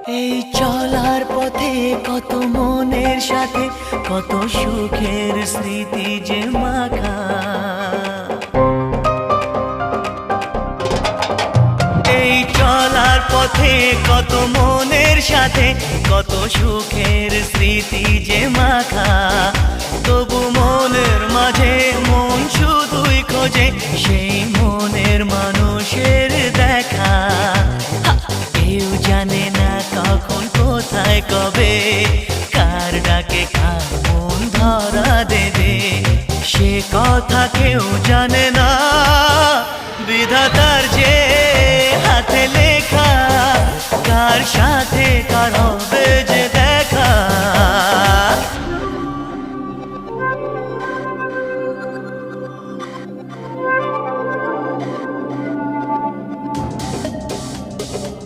এই চলার পথে কত মনের সাথে কত সুখের স্মৃতি যে মাখা। এই চলার পথে কত মনের সাথে কত সুখের স্মৃতি যে মাখা। তবু মনের মাঝে মন শুধুই খোঁজে সেই মনের মানুষের